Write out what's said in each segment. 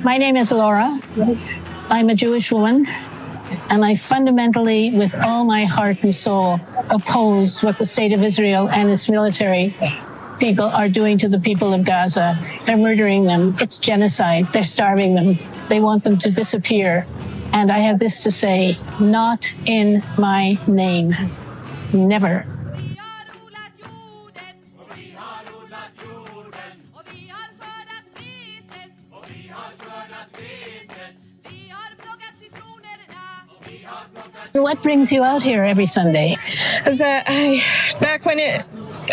My name is Laura. I'm a Jewish woman, and I fundamentally, with all my heart and soul, oppose what the state of Israel and its military people are doing to the people of Gaza. They're murdering them. It's genocide. They're starving them. They want them to disappear. And I have this to say, not in my name. Never. What brings you out here every Sunday? Back when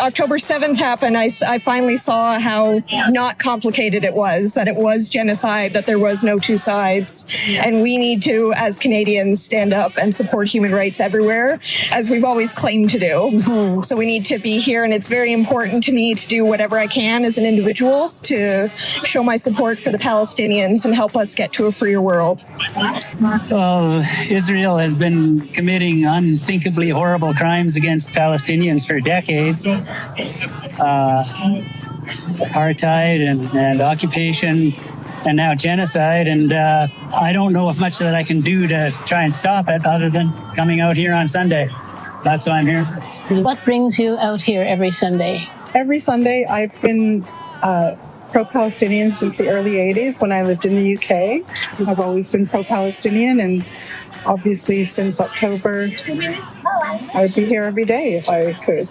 October 7th happened, I finally saw how not complicated it was, that it was genocide, that there was no two sides. And we need to, as Canadians, stand up and support human rights everywhere, as we've always claimed to do. Mm-hmm. So we need to be here, and it's very important to me to do whatever I can as an individual to show my support for the Palestinians and help us get to a freer world. Well, Israel has been committing unthinkably horrible crimes against Palestinians for decades. Apartheid and occupation and now genocide. And I don't know if much that I can do to try and stop it other than coming out here on Sunday. That's why I'm here. What brings you out here every Sunday? Every Sunday, I've been pro-Palestinian since the early 80s when I lived in the UK. I've always been pro-Palestinian, and obviously since October, I'd be here every day if I could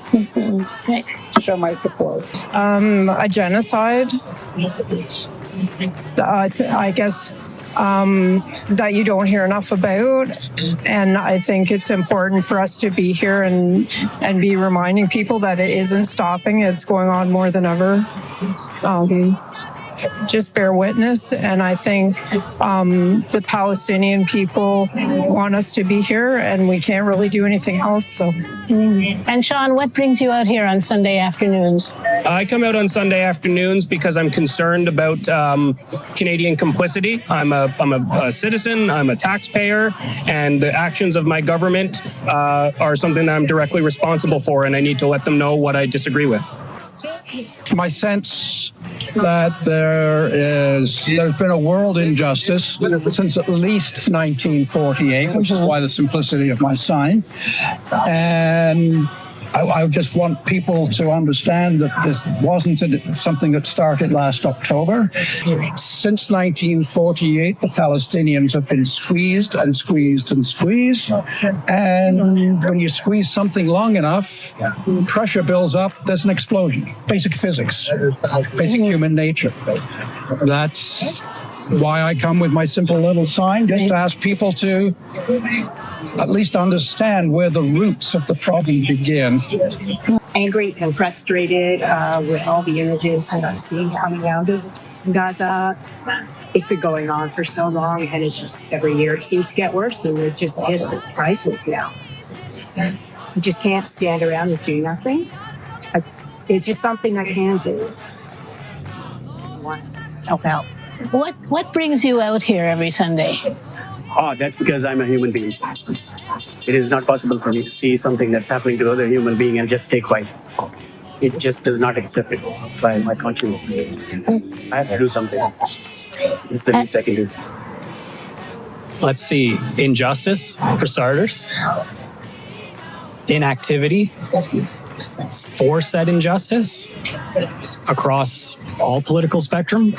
to show my support. A genocide, I guess, that you don't hear enough about. And I think it's important for us to be here and be reminding people that it isn't stopping. It's going on more than ever. Just bear witness. And I think the Palestinian people want us to be here, and we can't really do anything else. So. And Sean, what brings you out here on Sunday afternoons? I come out on Sunday afternoons because I'm concerned about Canadian complicity. I'm a citizen, I'm a taxpayer, and the actions of my government are something that I'm directly responsible for, and I need to let them know what I disagree with. My sense that there's been a world injustice since at least 1948, which is why the simplicity of my sign. And I just want people to understand that this wasn't something that started last October. Since 1948, the Palestinians have been squeezed and squeezed and squeezed. And when you squeeze something long enough, pressure builds up, there's an explosion. Basic physics, basic human nature. That's why I come with my simple little sign, just to ask people to at least understand where the roots of the problem begin. Angry and frustrated with all the images that I'm seeing coming out of Gaza. It's been going on for so long, and it just every year it seems to get worse, and we've just hit this crisis now. You just can't stand around and do nothing. It's just something I can do. I want to help out. What brings you out here every Sunday? Oh, that's because I'm a human being. It is not possible for me to see something that's happening to other human being and just stay quiet. It just does not accept it by my conscience. I have to do something. This is the least I can do. Let's see. Injustice, for starters. Inactivity for said injustice across all political spectrum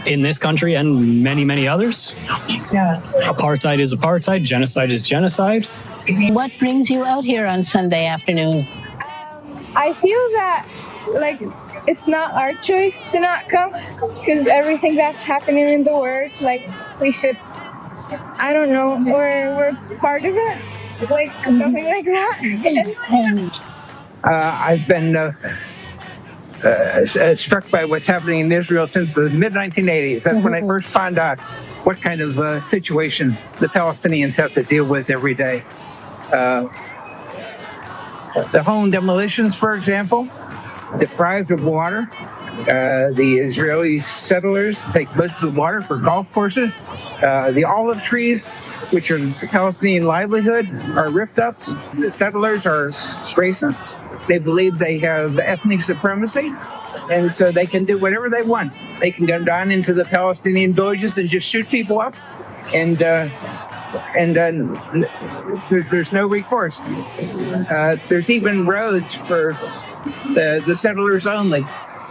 in this country and many, many others. Yes. Apartheid is apartheid. Genocide is genocide. What brings you out here on Sunday afternoon? I feel that, it's not our choice to not come, because everything that's happening in the world, we should, I don't know, we're part of it, something like that. Yes. I've been struck by what's happening in Israel since the mid-1980s. That's when I first found out what kind of situation the Palestinians have to deal with every day. The home demolitions, for example, deprived of water. The Israeli settlers take most of the water for golf courses. The olive trees, which are Palestinian livelihood, are ripped up. The settlers are racist. They believe they have ethnic supremacy. and so they can do whatever they want. They can go down into the Palestinian villages and just shoot people up, and then there's no recourse. There's even roads for the settlers only.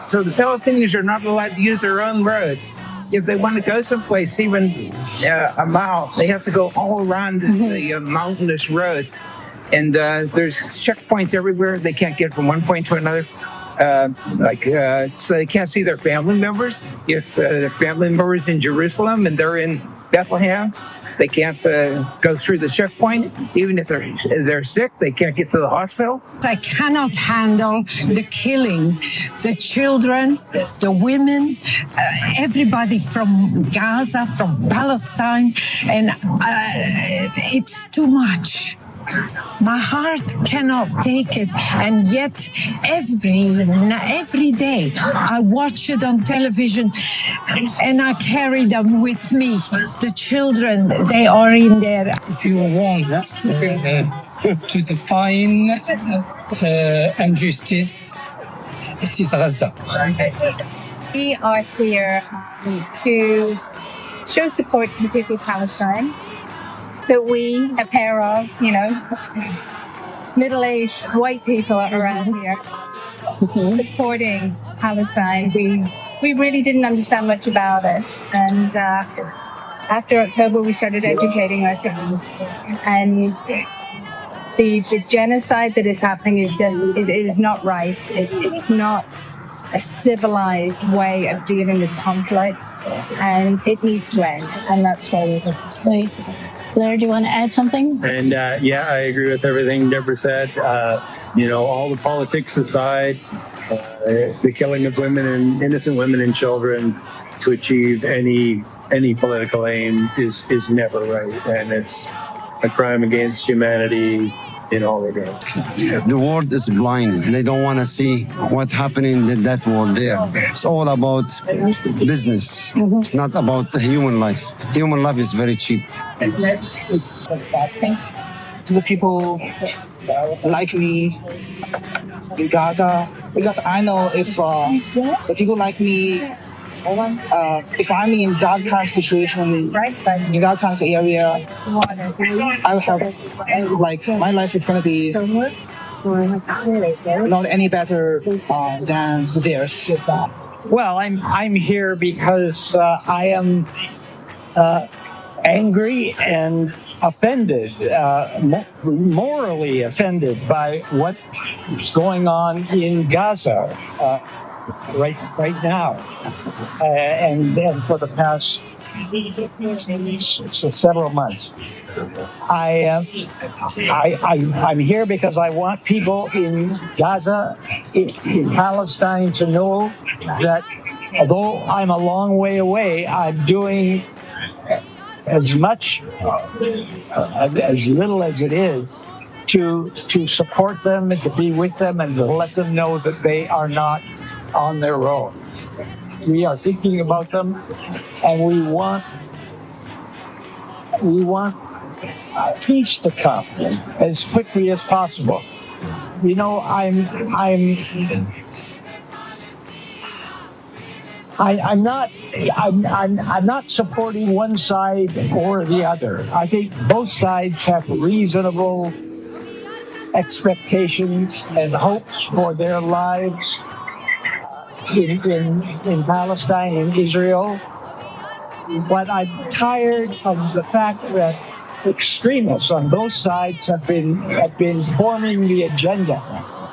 So the Palestinians are not allowed to use their own roads. If they want to go someplace, even a mile, they have to go all around the mountainous roads. And there's checkpoints everywhere. They can't get from one point to another. So they can't see their family members. If their family members in Jerusalem and they're in Bethlehem, they can't go through the checkpoint. Even if they're sick, they can't get to the hospital. I cannot handle the killing, the children, the women, everybody from Gaza, from Palestine, and it's too much. My heart cannot take it, and yet every day I watch it on television, and I carry them with me. The children, they are in there. If you want to define injustice, it is Gaza. We are here to show support to the people of Palestine. So we, a pair of, middle-aged white people around here, supporting Palestine. We really didn't understand much about it. And after October, we started educating ourselves. And the genocide that is happening is it is not right. It's not a civilized way of dealing with conflict. And it needs to end. And that's why we're here. Blair, do you want to add something? And yeah, I agree with everything Deborah said. All the politics aside, the killing of women and innocent women and children to achieve any political aim is never right, and it's a crime against humanity in all regards. The world is blind. They don't want to see what's happening in that world there. It's all about business. It's not about the human life. Human life is very cheap. The people like me in Gaza, because I know if the people like me, if I'm in that kind of situation, in that kind of area, I'll have, my life is going to be not any better than theirs. Well, I'm here because I am angry and offended, morally offended by what is going on in Gaza right now, and for the past several months. I'm here because I want people in Gaza, in Palestine, to know that although I'm a long way away, I'm doing as much, as little as it is, to support them and to be with them and to let them know that they are not on their own. We are thinking about them, and we want peace to come as quickly as possible. I'm not supporting one side or the other. I think both sides have reasonable expectations and hopes for their lives in Palestine and Israel. But I'm tired of the fact that extremists on both sides have been forming the agenda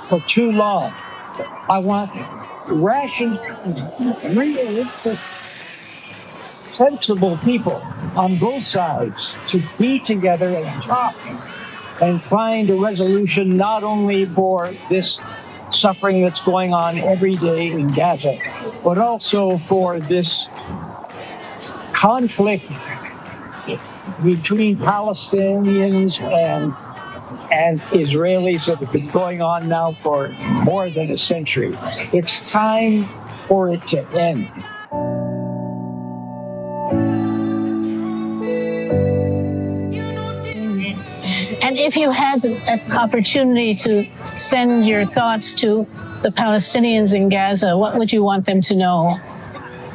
for too long. I want rational, realistic, sensible people on both sides to be together and talk and find a resolution not only for this suffering that's going on every day in Gaza, but also for this conflict between Palestinians and Israelis that have been going on now for more than a century. It's time for it to end. And if you had an opportunity to send your thoughts to the Palestinians in Gaza, what would you want them to know?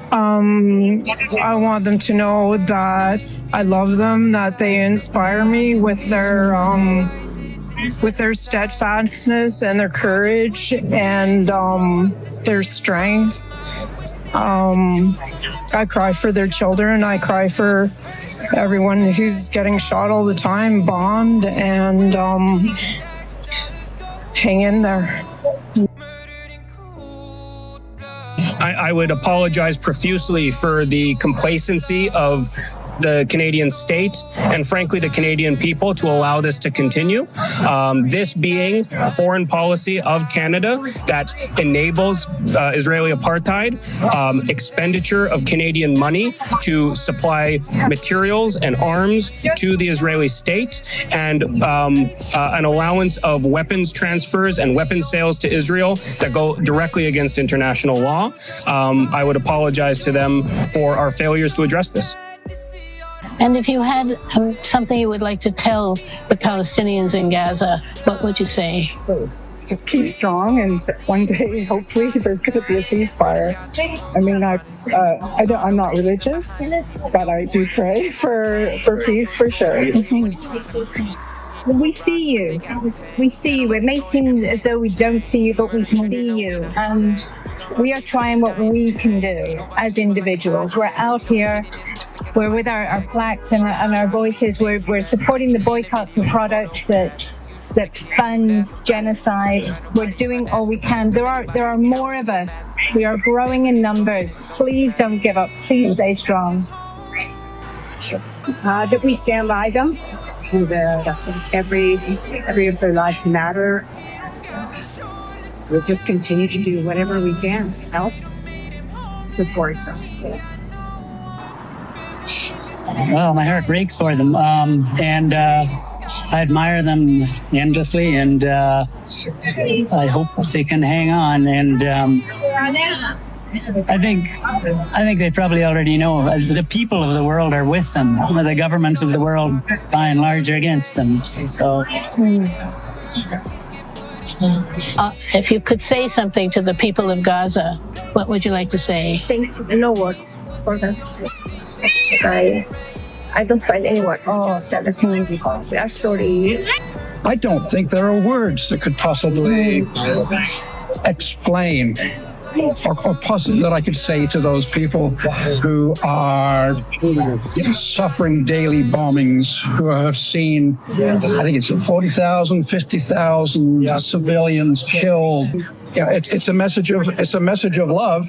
I want them to know that I love them, that they inspire me with their steadfastness and their courage and their strength. I cry for their children. I cry for everyone who's getting shot all the time, bombed, and hang in there. I would apologize profusely for the complacency of the Canadian state and frankly the Canadian people to allow this to continue. This being foreign policy of Canada that enables Israeli apartheid, expenditure of Canadian money to supply materials and arms to the Israeli state, and an allowance of weapons transfers and weapons sales to Israel that go directly against international law. I would apologize to them for our failures to address this. And if you had something you would like to tell the Palestinians in Gaza, what would you say? Just keep strong, and one day, hopefully, there's going to be a ceasefire. I mean, I'm not religious, but I do pray for peace for sure. We see you. We see you. It may seem as though we don't see you, but we see you. And we are trying what we can do as individuals. We're out here. We're with our plaques and our voices. We're supporting the boycotts of products that fund genocide. We're doing all we can. There are more of us. We are growing in numbers. Please don't give up. Please stay strong. That we stand by them. And every of their lives matter. We'll just continue to do whatever we can to help support them. Well, my heart breaks for them, and I admire them endlessly, and I hope they can hang on. And I think they probably already know the people of the world are with them. The governments of the world, by and large, are against them. So. If you could say something to the people of Gaza, what would you like to say? No words for them. I don't find any words to tell them. We are sorry. I don't think there are words that could possibly explain or possibly that I could say to those people who are suffering daily bombings, who have seen, I think it's 40,000, 50,000 civilians killed. Yeah, it's a message of love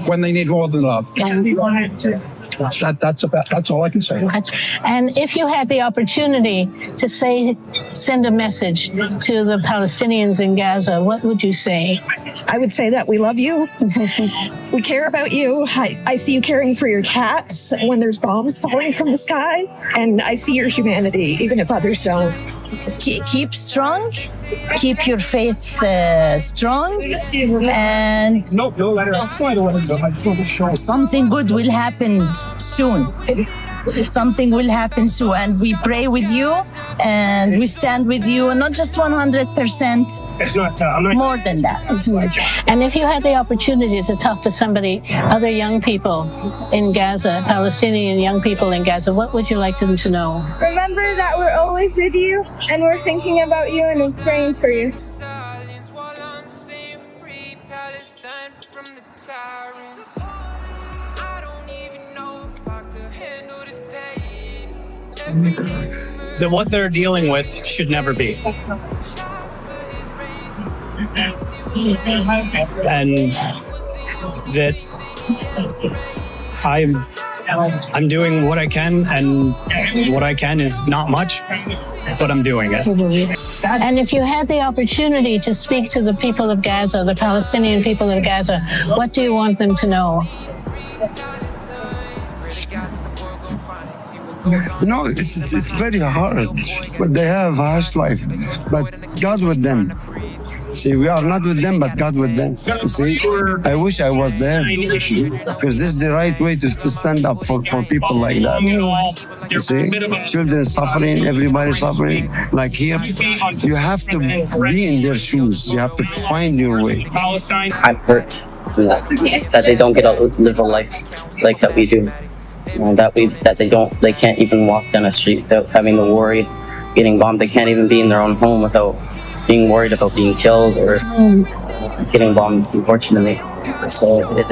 when they need more than love. That's all I can say. And if you had the opportunity to send a message to the Palestinians in Gaza, what would you say? I would say that we love you. We care about you. I see you caring for your cats when there's bombs falling from the sky, and I see your humanity, even if others don't. Keep strong. Keep your faith strong, and something good will happen soon. Something will happen soon, and we pray with you, and we stand with you, and not just 100%, more than that. And if you had the opportunity to talk to somebody, other young people in Gaza, Palestinian young people in Gaza, what would you like them to know? Remember that we're always with you, and we're thinking about you, and we're praying for you. That what they're dealing with should never be. And that I'm doing what I can, and what I can is not much, but I'm doing it. And if you had the opportunity to speak to the people of Gaza, the Palestinian people of Gaza, what do you want them to know? No, it's very hard, but they have a harsh life. But God with them. See, we are not with them, but God with them. You see, I wish I was there because this is the right way to stand up for people like that. You see, children suffering, everybody suffering. Like here, you have to be in their shoes. You have to find your way. I'm hurt that they don't get to live a life like that we do. They can't even walk down a street without having to worry getting bombed. They can't even be in their own home without being worried about being killed or getting bombed, unfortunately. So it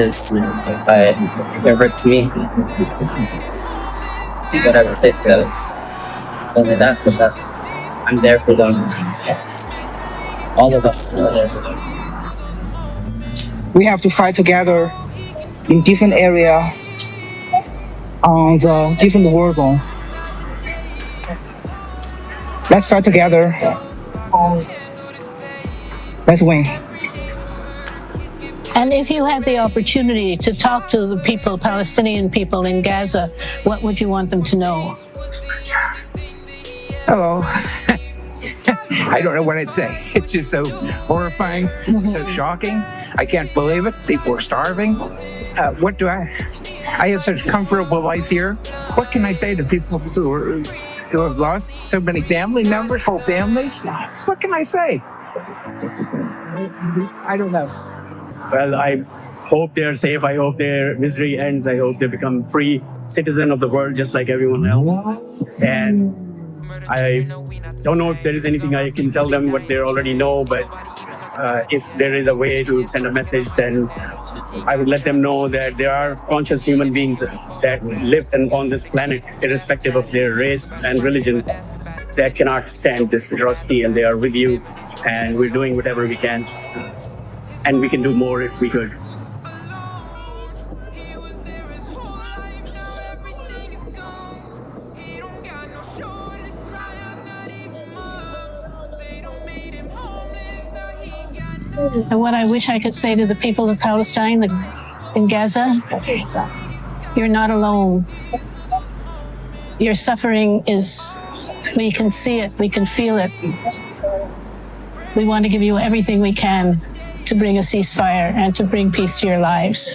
hurts me. What I would say to others, only that, but that I'm there for them. All of us are there for them. We have to fight together in different area on the different war zone. Let's fight together. Let's win. And if you had the opportunity to talk to the people, Palestinian people in Gaza, what would you want them to know? Hello. I don't know what I'd say. It's just so horrifying, so shocking. I can't believe it. People are starving. I have such a comfortable life here. What can I say to people who have lost so many family members, whole families? What can I say? I don't know. Well, I hope they're safe. I hope their misery ends. I hope they become free citizen of the world just like everyone else. And I don't know if there is anything I can tell them what they already know, but if there is a way to send a message, then I would let them know that there are conscious human beings that live on this planet, irrespective of their race and religion, that cannot stand this atrocity, and they are with you, and we're doing whatever we can. And we can do more if we could. And what I wish I could say to the people of Palestine in Gaza, you're not alone. Your suffering we can see it, we can feel it. We want to give you everything we can to bring a ceasefire and to bring peace to your lives.